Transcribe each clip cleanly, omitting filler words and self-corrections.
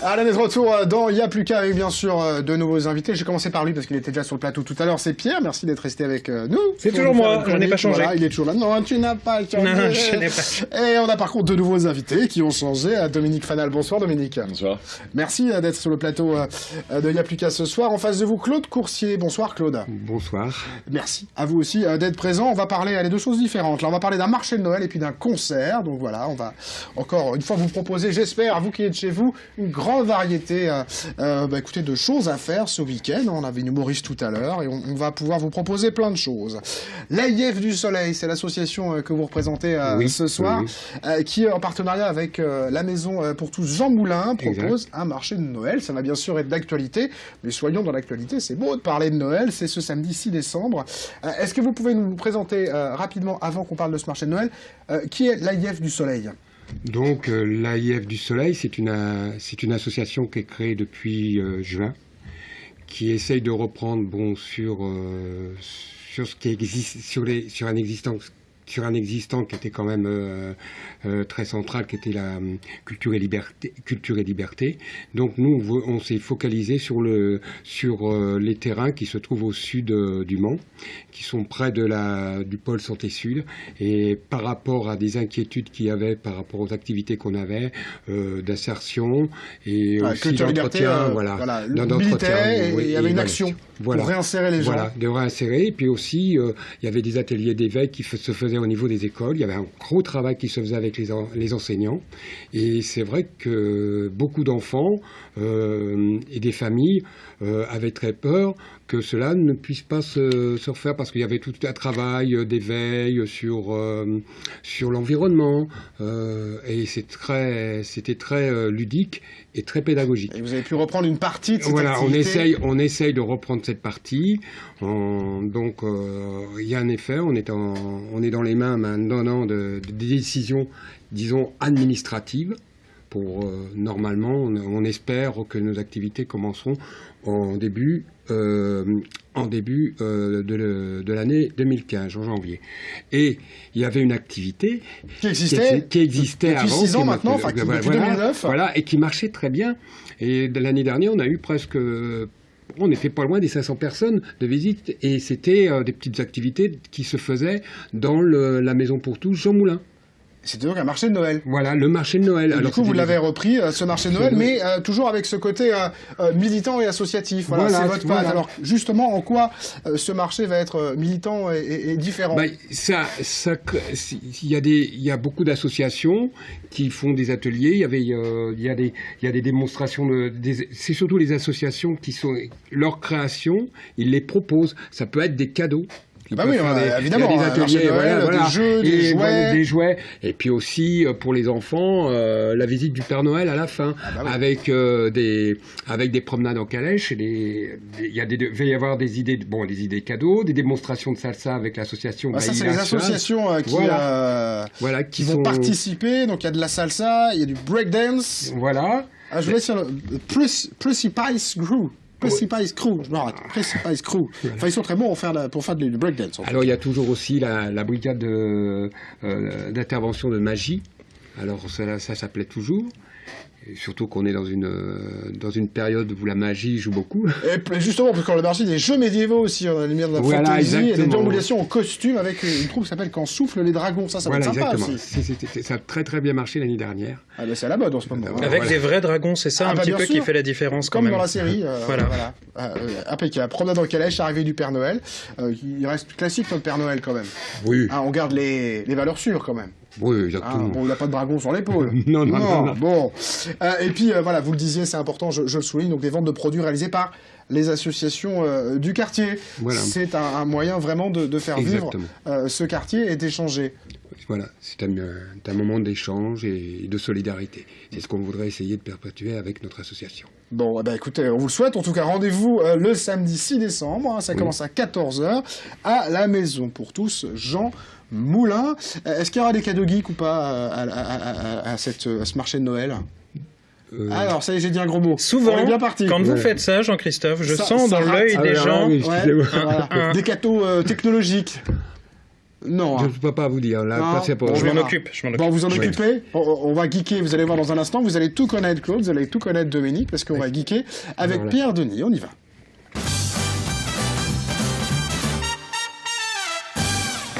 Allez, on est de retour dans Il y a plus qu'à avec bien sûr de nouveaux invités. J'ai commencé par lui parce qu'il était déjà sur le plateau tout à l'heure. C'est Pierre, merci d'être resté avec nous. C'est toujours moi, je n'ai pas changé. Voilà, il est toujours là. Non, tu n'as pas changé. Non, je n'ai pas. Et on a par contre de nouveaux invités qui ont changé. Dominique Fanal, bonsoir Dominique. Bonsoir. Merci d'être sur le plateau de Il y a plus qu'à ce soir. En face de vous, Claude Coursier. Bonsoir Claude. Bonsoir. Merci à vous aussi d'être présent. On va parler des deux choses différentes. Là, on va parler d'un marché de Noël et puis d'un concert. Donc voilà, on va encore une fois vous proposer, j'espère, à vous qui êtes chez vous, une grande variété écoutez, de choses à faire ce week-end. On avait une humoriste tout à l'heure et on va pouvoir vous proposer plein de choses. L'AIF du Soleil, c'est l'association que vous représentez ce soir, qui en partenariat avec la Maison pour tous Jean Moulin propose un marché de Noël. Ça va bien sûr être d'actualité, mais soyons dans l'actualité, c'est beau de parler de Noël, c'est ce samedi 6 décembre. Est-ce que vous pouvez nous présenter rapidement, avant qu'on parle de ce marché de Noël, qui est l'AIF du Soleil ? Donc l'AIF du Soleil, c'est une association qui est créée depuis juin, qui essaye de reprendre sur ce qui existe, sur un existant qui était quand même très central, qui était la culture et liberté. Donc nous, on s'est focalisé sur les terrains qui se trouvent au sud du Mans, qui sont près du pôle Santé Sud. Et par rapport à des inquiétudes qu'il y avait par rapport aux activités qu'on avait, d'insertion et aussi d'entretien, il y avait une action pour réinsérer les gens. Voilà, de réinsérer. Et puis aussi, il y avait des ateliers d'éveil qui se faisaient au niveau des écoles. Il y avait un gros travail qui se faisait avec les enseignants. Et c'est vrai que beaucoup d'enfants et des familles avaient très peur que cela ne puisse pas se refaire parce qu'il y avait tout un travail d'éveil sur l'environnement. Et c'était très ludique et très pédagogique. Et vous avez pu reprendre une partie de cette activité. On essaye de reprendre cette partie. Donc, il y a un effet. On est dans les mains maintenant de décisions, disons, administratives. Normalement, on espère que nos activités commenceront en début de l'année 2015, en janvier. Et il y avait une activité qui existait avant. Depuis 6 ans maintenant, depuis 2009. Voilà, et qui marchait très bien. Et de l'année dernière, on a eu presque... On n'était pas loin des 500 personnes de visite. Et c'était des petites activités qui se faisaient dans la Maison pour tous Jean Moulin. C'était donc un marché de Noël. Voilà, le marché de Noël. Alors, du coup, vous l'avez repris, ce marché de Noël, mais toujours avec ce côté militant et associatif. Voilà, c'est votre patte. Alors, justement, en quoi ce marché va être militant et différent ? Il y a beaucoup d'associations qui font des ateliers. Il y a des démonstrations. C'est surtout les associations qui sont leur création. Ils les proposent. Ça peut être des cadeaux. Évidemment, il y a des ateliers, des jeux, des jouets. Et puis aussi, pour les enfants, la visite du Père Noël à la fin, avec des promenades en calèche. Il va y avoir des idées cadeaux, des démonstrations de salsa avec l'association. Ça, c'est les associations qui vont participer. Donc, il y a de la salsa, il y a du breakdance. Voilà. Je voulais dire Precipice Crew. Precipice Crew, je m'arrête. Precipice Crew. Enfin, ils sont très bons pour faire du breakdance. Alors, il y a toujours aussi la brigade d'intervention de magie. Alors, ça s'appelait toujours. Et surtout qu'on est dans une période où la magie joue beaucoup. Et justement, parce qu'on a marché des jeux médiévaux aussi, on a la lumière de la fantaisie, et des déambulations en costume avec une troupe qui s'appelle Quand soufflent les dragons. Ça va être sympa aussi. Ça a très très bien marché l'année dernière. C'est à la mode en ce moment. Avec des vrais dragons, c'est ça petit peu qui fait la différence quand même. Comme dans la série. Impeccable. Promenade en calèche, arrivée du Père Noël. Il reste classique notre Père Noël quand même. Oui. On garde les valeurs sûres quand même. Oui, exactement. On n'a pas de dragon sur l'épaule. Non. Bon. Et puis, vous le disiez, c'est important, je le souligne, donc des ventes de produits réalisées par les associations du quartier. Voilà. C'est un moyen vraiment de faire vivre ce quartier et d'échanger. Voilà, c'est un moment d'échange et de solidarité. C'est ce qu'on voudrait essayer de perpétuer avec notre association. Bon, écoutez, on vous le souhaite. En tout cas, rendez-vous le samedi 6 décembre. Ça commence à 14h à la Maison pour tous, Jean Moulin. Est-ce qu'il y aura des cadeaux geeks ou pas à ce marché de Noël ? Alors, ça y est, j'ai dit un gros mot. Souvent, on est bien parti. Quand vous faites ça, Jean-Christophe, je sens dans l'œil des gens des cadeaux technologiques. Non. Je ne peux pas vous dire. Là, je m'en occupe. Bon, vous en occupez. On va geeker, vous allez voir dans un instant. Vous allez tout connaître, Claude, vous allez tout connaître, Dominique, parce qu'on va geeker avec Pierre Denis. On y va.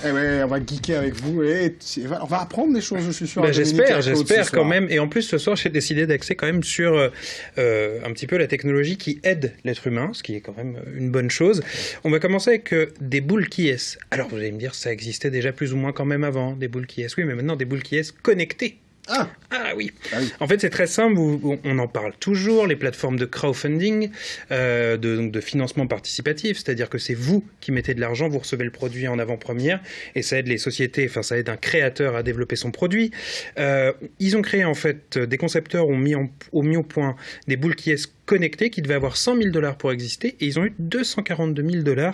Eh ouais, on va geeker avec vous et on va apprendre des choses, je suis sûr. J'espère quand même. Et en plus, ce soir, j'ai décidé d'axer quand même sur un petit peu la technologie qui aide l'être humain, ce qui est quand même une bonne chose. On va commencer avec des boules qui est. Alors, vous allez me dire, ça existait déjà plus ou moins quand même avant, des boules qui est. Oui, mais maintenant, des boules qui est connectées. Ah oui. En fait, c'est très simple, on en parle toujours, les plateformes de crowdfunding, de financement participatif, c'est-à-dire que c'est vous qui mettez de l'argent, vous recevez le produit en avant-première, et ça aide les sociétés, enfin ça aide un créateur à développer son produit. Ils ont créé en fait, des concepteurs ont mis au point des boules qui est connectées qui devaient avoir 100 000 $ pour exister, et ils ont eu 242 000 $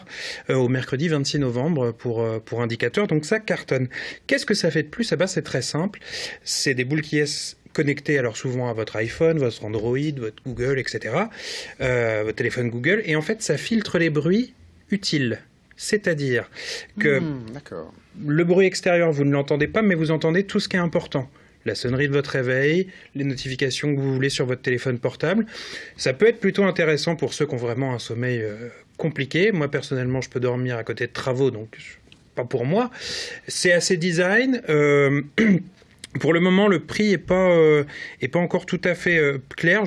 au mercredi 26 novembre pour indicateur, donc ça cartonne. Qu'est-ce que ça fait de plus? C'est très simple, c'est des boules qui est connectées alors souvent à votre iPhone, votre Android, votre Google, etc., votre téléphone Google, et en fait ça filtre les bruits utiles. C'est-à-dire que le bruit extérieur, vous ne l'entendez pas, mais vous entendez tout ce qui est important. La sonnerie de votre réveil, les notifications que vous voulez sur votre téléphone portable. Ça peut être plutôt intéressant pour ceux qui ont vraiment un sommeil compliqué. Moi, personnellement, je peux dormir à côté de travaux, donc pas pour moi. C'est assez design. Pour le moment, le prix est pas encore tout à fait clair.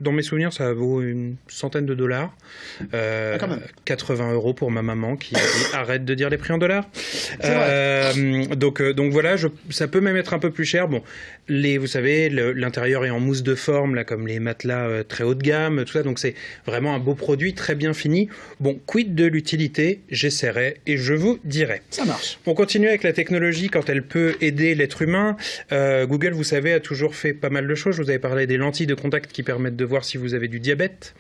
Dans mes souvenirs, ça vaut une centaine de dollars. 80 € pour ma maman qui arrête de dire les prix en dollars. Donc voilà, ça peut même être un peu plus cher. Bon, vous savez, l'intérieur est en mousse de forme, là, comme les matelas très haut de gamme, tout ça. Donc c'est vraiment un beau produit, très bien fini. Bon, quid de l'utilité? J'essaierai et je vous dirai. Ça marche. On continue avec la technologie quand elle peut aider l'être humain. Google, vous savez, a toujours fait pas mal de choses. Je vous avais parlé des lentilles de contact qui permettent de voir si vous avez du diabète.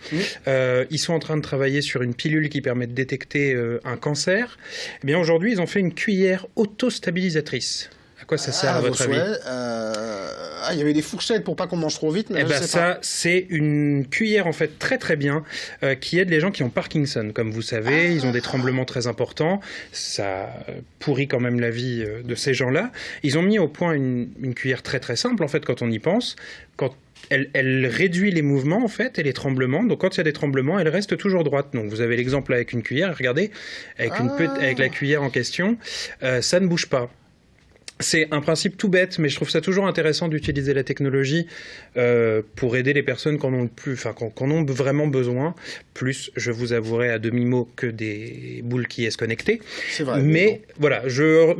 Ils sont en train de travailler sur une pilule qui permet de détecter un cancer. Eh bien, aujourd'hui, ils ont fait une cuillère auto-stabilisatrice. À quoi ça sert, à votre avis? Il y avait des fourchettes pour pas qu'on mange trop vite. Mais c'est une cuillère en fait très très bien qui aide les gens qui ont Parkinson. Comme vous savez, ils ont des tremblements très importants. Ça pourrit quand même la vie de ces gens-là. Ils ont mis au point une cuillère très très simple en fait quand on y pense. Quand elle réduit les mouvements en fait et les tremblements. Donc quand il y a des tremblements, elle reste toujours droite. Donc vous avez l'exemple avec une cuillère. Regardez, avec la cuillère en question, ça ne bouge pas. C'est un principe tout bête, mais je trouve ça toujours intéressant d'utiliser la technologie pour aider les personnes qui en ont vraiment besoin. Plus, je vous avouerai à demi-mot que des boules qui est connectées. C'est vrai. Mais voilà,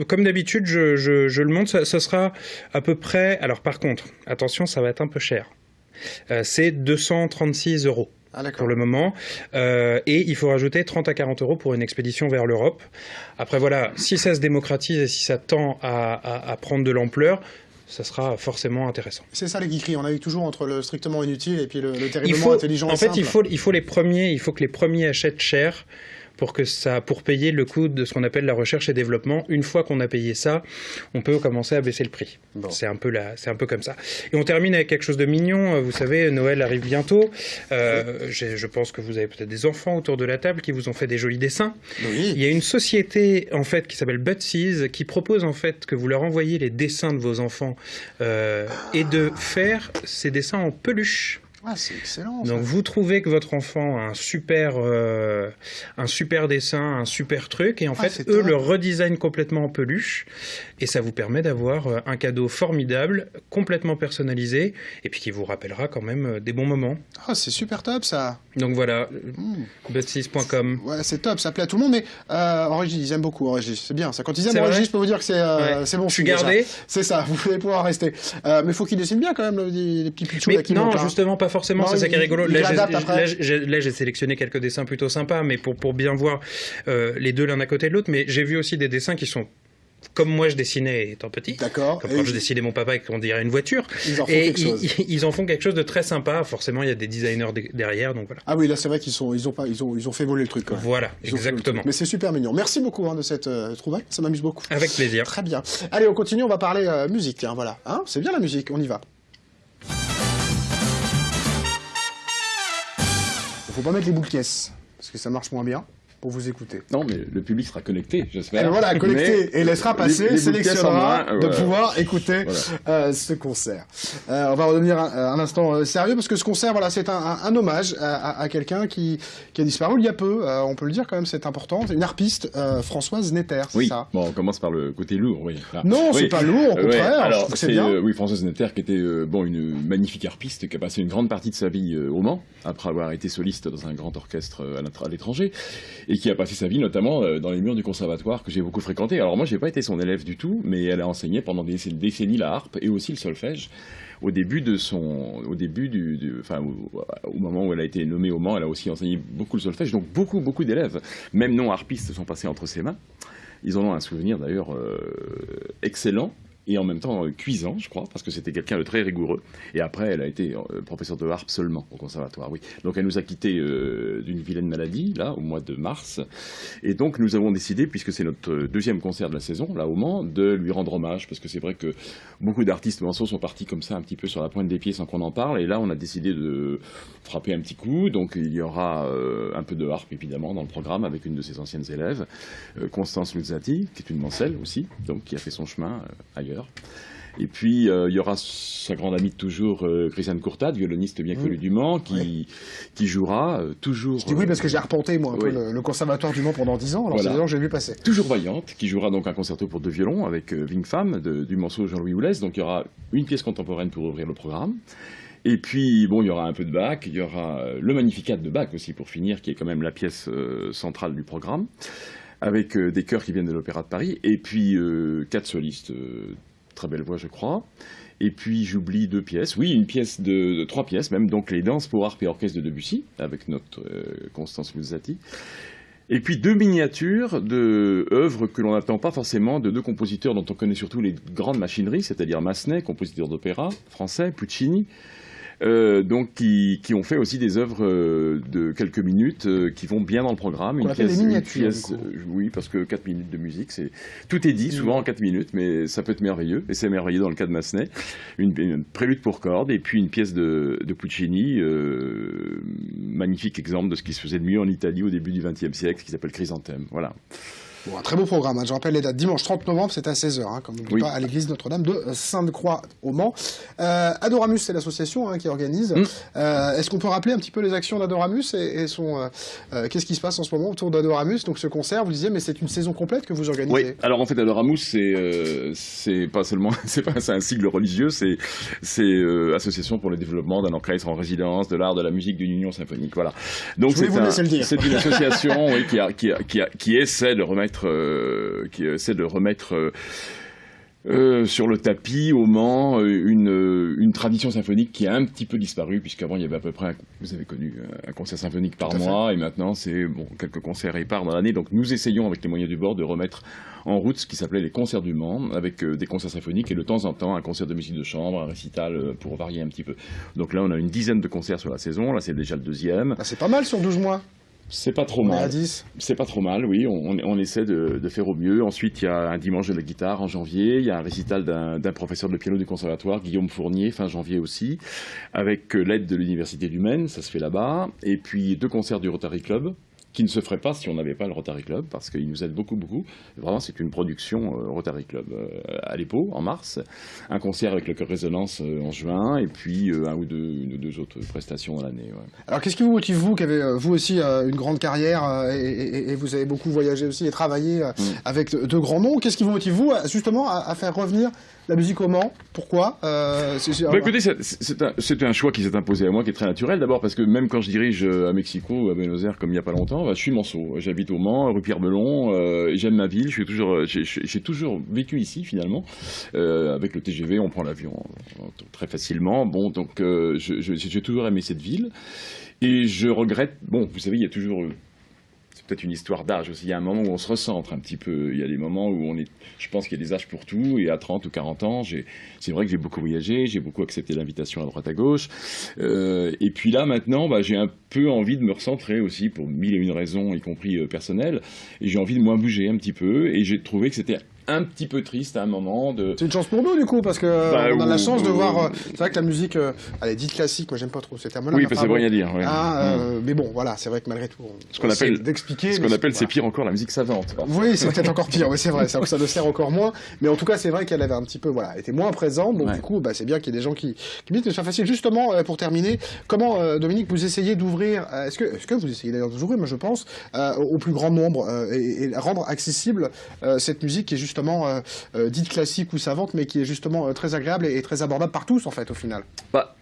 comme d'habitude, je le montre. Ça sera à peu près... Alors par contre, attention, ça va être un peu cher. C'est 236 €. Pour le moment, et il faut rajouter 30 à 40 € pour une expédition vers l'Europe. Après voilà, si ça se démocratise et si ça tend à prendre de l'ampleur, ça sera forcément intéressant. C'est ça les geekeries, on a eu toujours entre le strictement inutile et puis le terriblement intelligent et simple. En fait, il faut que les premiers achètent cher pour payer le coût de ce qu'on appelle la recherche et développement. Une fois qu'on a payé ça, on peut commencer à baisser le prix. Bon. C'est un peu comme ça. Et on termine avec quelque chose de mignon. Vous savez, Noël arrive bientôt. Je pense que vous avez peut-être des enfants autour de la table qui vous ont fait des jolis dessins. Oui. Il y a une société en fait qui s'appelle Butsees qui propose en fait que vous leur envoyiez les dessins de vos enfants et de faire ces dessins en peluche. Ah, c'est excellent. Ça. Donc vous trouvez que votre enfant a un super dessin, un super truc, et en fait eux le redesignent complètement en peluche, et ça vous permet d'avoir un cadeau formidable, complètement personnalisé, et puis qui vous rappellera quand même des bons moments. Ah, c'est super top ça. Donc voilà, butsees.com. Ouais, c'est top, ça plaît à tout le monde, mais en régie, ils aiment beaucoup en régie, c'est bien ça. Quand ils aiment en régie, je peux vous dire que c'est bon. Je suis gardé. C'est ça, vous allez pouvoir rester. Mais il faut qu'ils dessinent bien quand même les petits pitchous là qui non, montent, justement pas forcément, c'est ça qui est rigolo. Là, j'ai sélectionné quelques dessins plutôt sympas, mais pour bien voir les deux l'un à côté de l'autre, mais j'ai vu aussi des dessins qui sont comme moi je dessinais étant petit. D'accord. Comme quand je dessinais mon papa et qu'on dirait une voiture. Ils en font quelque chose de très sympa. Forcément, il y a des designers derrière, donc voilà. Ah oui, là c'est vrai qu'ils ont fait voler le truc. Voilà, exactement. Mais c'est super mignon. Merci beaucoup de cette trouvaille, ça m'amuse beaucoup. Avec plaisir. Très bien. Allez, on continue, on va parler musique. Tiens, voilà. C'est bien la musique, on y va. Faut pas mettre les boules caisses, parce que ça marche moins bien. pour vous écouter. Non, mais le public sera connecté, j'espère. Et voilà, connecté, et laissera passer, sélectionnera de pouvoir écouter ce concert. On va redevenir un instant sérieux, parce que ce concert, voilà, c'est un hommage à quelqu'un qui a disparu il y a peu, on peut le dire quand même, c'est important, c'est une harpiste, Françoise Netter, c'est ça? Bon, on commence par le côté lourd, oui. Non, c'est pas lourd, au contraire, alors, je trouve que c'est bien. Oui, Françoise Netter, qui était une magnifique harpiste, qui a passé une grande partie de sa vie au Mans, après avoir été soliste dans un grand orchestre à l'étranger, et qui a passé sa vie notamment dans les murs du conservatoire que j'ai beaucoup fréquenté. Alors moi, j'ai pas été son élève du tout, mais elle a enseigné pendant des décennies la harpe et aussi le solfège. Au moment où elle a été nommée au Mans, elle a aussi enseigné beaucoup le solfège, donc beaucoup d'élèves, même non harpistes, sont passés entre ses mains. Ils en ont un souvenir d'ailleurs excellent. Et en même temps cuisant, je crois, parce que c'était quelqu'un de très rigoureux. Et après, elle a été professeure de harpe seulement au conservatoire, oui. Donc elle nous a quittés d'une vilaine maladie, là, au mois de mars. Et donc nous avons décidé, puisque c'est notre deuxième concert de la saison, là, au Mans, de lui rendre hommage, parce que c'est vrai que beaucoup d'artistes manceaux sont partis comme ça, un petit peu sur la pointe des pieds sans qu'on en parle. Et là, on a décidé de frapper un petit coup. Donc il y aura un peu de harpe, évidemment, dans le programme, avec une de ses anciennes élèves, Constance Luzzati, qui est une mancelle aussi, donc qui a fait son chemin ailleurs. Et puis, il y aura sa grande amie de toujours, Christiane Courtade, violoniste bien connue du Mans, qui jouera toujours... Je dis oui parce que j'ai arpenté, moi, un peu le conservatoire du Mans pendant 10 ans, alors c'est des gens que j'ai vu passer. Toujours vaillante, qui jouera donc un concerto pour 2 violons avec Wing Fam, du morceau Jean-Louis Houlès. Donc, il y aura une pièce contemporaine pour ouvrir le programme. Et puis, bon, il y aura un peu de Bach, il y aura le Magnificat de Bach aussi pour finir, qui est quand même la pièce centrale du programme, avec des chœurs qui viennent de l'Opéra de Paris, et puis 4 solistes, très belle voix je crois, et puis j'oublie 2 pièces, oui, une pièce de 3 pièces même, donc les danses pour harpe et orchestre de Debussy, avec notre Constance Luzzati, et puis 2 miniatures de œuvres que l'on n'attend pas forcément, de 2 compositeurs dont on connaît surtout les grandes machineries, c'est-à-dire Massenet, compositeur d'opéra français, Puccini, donc qui ont fait aussi des œuvres de quelques minutes qui vont bien dans le programme. Une pièce, oui, parce que 4 minutes de musique, tout est dit souvent en 4 minutes, mais ça peut être merveilleux, et c'est merveilleux dans le cas de Massenet. Une prélude pour cordes, et puis une pièce de Puccini, magnifique exemple de ce qui se faisait de mieux en Italie au début du XXe siècle, qui s'appelle Chrysanthème. Voilà. Bon, un très beau programme, hein. Je rappelle les dates. Dimanche 30 novembre, c'est à 16h, hein, comme n'oublie pas, à l'église Notre-Dame de Sainte-Croix au Mans. Adoramus, c'est l'association qui organise. Est-ce qu'on peut rappeler un petit peu les actions d'Adoramus et qu'est-ce qui se passe en ce moment autour d'Adoramus? Donc ce concert, vous disiez, mais c'est une saison complète que vous organisez. Oui, alors en fait, Adoramus, c'est pas seulement, c'est un sigle religieux, c'est Association pour le développement d'un orchestre en résidence, de l'art, de la musique, d'une union symphonique, voilà. Donc c'est une association qui essaie de remettre sur le tapis au Mans une tradition symphonique qui a un petit peu disparu, puisqu'avant il y avait à peu près, vous avez connu, un concert symphonique par mois, et maintenant c'est quelques concerts épars dans l'année. Donc nous essayons avec les moyens du bord de remettre en route ce qui s'appelait les concerts du Mans, avec des concerts symphoniques et de temps en temps un concert de musique de chambre, un récital pour varier un petit peu. Donc là on a une dizaine de concerts sur la saison, là c'est déjà le 2e. Ah, c'est pas mal sur 12 mois. C'est pas trop mal. C'est pas trop mal, oui. On essaie de faire au mieux. Ensuite, il y a un dimanche de la guitare en janvier. Il y a un récital d'un professeur de piano du conservatoire, Guillaume Fournier, fin janvier aussi, avec l'aide de l'Université du Maine. Ça se fait là-bas. Et puis 2 concerts du Rotary Club, qui ne se ferait pas si on n'avait pas le Rotary Club, parce qu'il nous aide beaucoup. Vraiment, c'est une production Rotary Club à l'EPO, en mars. Un concert avec le Chœur Résonance en juin, et puis une ou deux autres prestations dans l'année. Ouais. Alors, qu'est-ce qui vous motive, vous, qui avez, vous aussi, une grande carrière, et vous avez beaucoup voyagé aussi et travaillé avec de grands noms. Qu'est-ce qui vous motive, vous, justement, à faire revenir la musique au Mans? Pourquoi écoutez, c'est un choix qui s'est imposé à moi, qui est très naturel. D'abord parce que même quand je dirige à Mexico ou à Buenos Aires, comme il n'y a pas longtemps, je suis manceau. J'habite au Mans, rue Pierre-Belon, j'aime ma ville, j'ai toujours vécu ici, finalement. Avec le TGV, on prend l'avion très facilement. Bon, donc j'ai toujours aimé cette ville. Et je regrette, vous savez, il y a toujours... C'est peut-être une histoire d'âge aussi. Il y a un moment où on se recentre un petit peu. Il y a des moments où je pense qu'il y a des âges pour tout. Et à 30 ou 40 ans, c'est vrai que j'ai beaucoup voyagé, j'ai beaucoup accepté l'invitation à droite à gauche. Et puis là, maintenant, j'ai un peu envie de me recentrer aussi pour 1000 et une raisons, y compris personnelles. Et j'ai envie de moins bouger un petit peu. Et j'ai trouvé que c'était un petit peu triste à un moment. C'est une chance pour nous, du coup, parce que Bah, on a la ou- chance de voir... c'est vrai que la musique, elle est dite classique, moi j'aime pas trop ces termes-là. Oui, mais parce que ça veut rien dire. ouais. Mais bon, voilà, c'est vrai que malgré tout, Ce qu'on on essaie appelle- d'expliquer. Ce mais qu'on appelle, c'est voilà. pire encore, la musique savante. Oui, c'est peut-être encore pire, oui, c'est vrai, ça le sert encore moins. Mais en tout cas, c'est vrai qu'elle avait un petit peu, voilà, été moins présente. Donc, Ouais. du coup, c'est bien qu'il y ait des gens qui militent, que ce soit facile. Justement, pour terminer, comment, Dominique, vous essayez d'ouvrir, est-ce que vous essayez d'ailleurs d'ouvrir, moi je pense, au plus grand nombre et rendre accessible cette musique qui est justement dite classique ou savante, mais qui est justement très agréable et très abordable par tous, en fait, au final. Bah,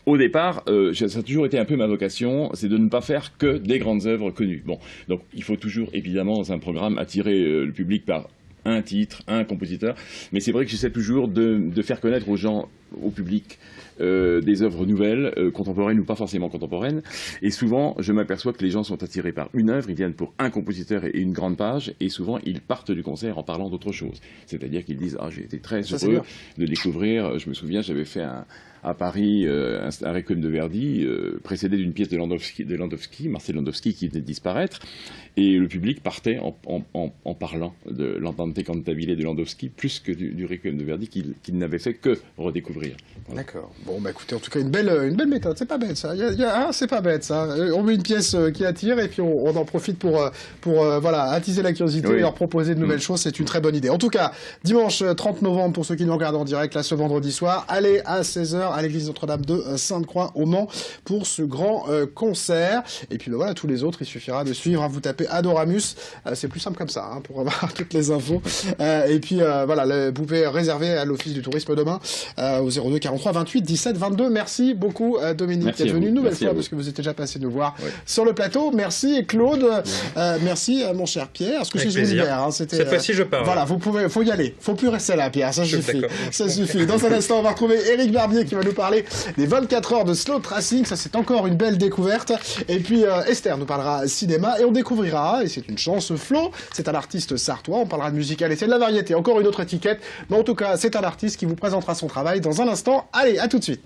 au départ, ça a toujours été un peu ma vocation, c'est de ne pas faire que des grandes œuvres connues. Bon, donc il faut toujours, évidemment, dans un programme, attirer le public par un titre, un compositeur, mais c'est vrai que j'essaie toujours de faire connaître aux gens, au public, des œuvres nouvelles, contemporaines ou pas forcément contemporaines, et souvent je m'aperçois que les gens sont attirés par une œuvre, ils viennent pour un compositeur et une grande page, et souvent ils partent du concert en parlant d'autre chose, c'est-à-dire qu'ils disent « Ah, j'ai été très Ça, c'est heureux bien. de découvrir, je me souviens, j'avais fait à Paris, un requiem de Verdi, précédé d'une pièce de Landowski, Marcel Landowski, qui venait de disparaître, et le public partait en parlant de l'Andante cantabile de Landowski, plus que du requiem de Verdi, qu'il n'avait fait que redécouvrir. Voilà. D'accord. Bon, écoutez, en tout cas, une belle méthode. C'est pas bête, ça. C'est pas bête, ça. On met une pièce qui attire et puis on en profite pour voilà, attiser la curiosité Oui. et leur proposer de nouvelles choses. C'est une très bonne idée. En tout cas, dimanche 30 novembre, pour ceux qui nous regardent en direct, là, ce vendredi soir, allez à 16h à l'église Notre-Dame de Sainte-Croix au Mans pour ce grand concert. Et puis, voilà, tous les autres, il suffira de suivre. Hein, vous tapez Adoramus. C'est plus simple comme ça, hein, pour avoir toutes les infos. Et puis, voilà, vous pouvez réserver à l'Office du tourisme demain au 02 43 28 17 22. Merci beaucoup, Dominique, Merci d'être à venu vous. une nouvelle Merci à fois, vous. parce que vous étiez déjà passé nous voir Ouais. sur le plateau. Merci, Claude. Merci, mon cher Pierre. Est-ce que Avec c'est plaisir. l'hiver, hein, c'était, Cette fois-ci, je pars. Voilà, faut y aller. Faut plus rester là, Pierre. Ça Je suis suffit. d'accord. Ça suffit. Dans un instant, on va retrouver Éric Barbier qui va nous parler des 24 heures de slow tracing. Ça, c'est encore une belle découverte. Et puis, Esther nous parlera cinéma et on découvrira, et c'est une chance, Flo. C'est un artiste sartois. On parlera de musical et c'est de la variété. Encore une autre étiquette. Mais en tout cas, c'est un artiste qui vous présentera son travail dans un instant. Allez, à tout de suite.